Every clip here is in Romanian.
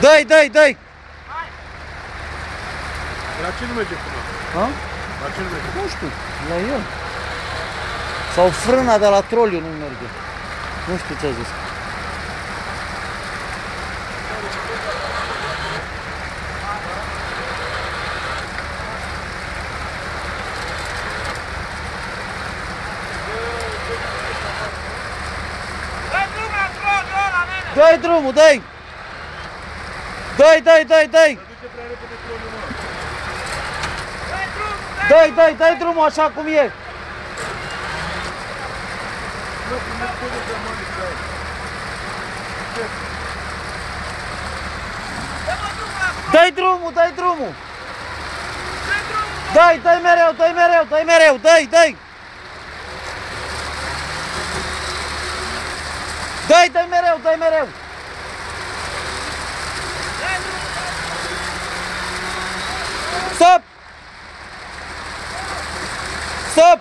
Dă-i, dă-i, dă-i! La ce nu merge până? Ha? La ce nu merge? Nu știu, la el. Sau frâna de la troliu nu merge. Nu știu ce a zis. Dă-i drumul, dă-i! Dă-i, dă-i, dă-i, dă-i! Dă-i, dă-i, dă-i drumul așa cum e! Dă-i drumul, dă-i drumul! Dă-i, dă-i mereu, dă-i mereu, dă-i mereu, dă-i, dă-i! Dă-i, dă-i mereu, dă-i mereu! Stop! Stop!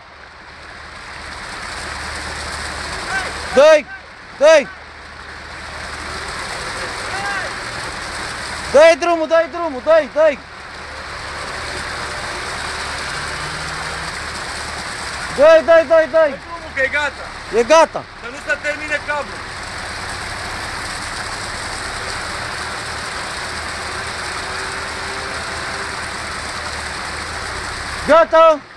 Dă-i! Dă-i! Dă-i drumul, dă-i drumul, dă-i, dă-i! Dă-i, dă-i, dă-i, dă-i! Dă drumul că e gata! E gata! Să nu se termine cablul! Gata!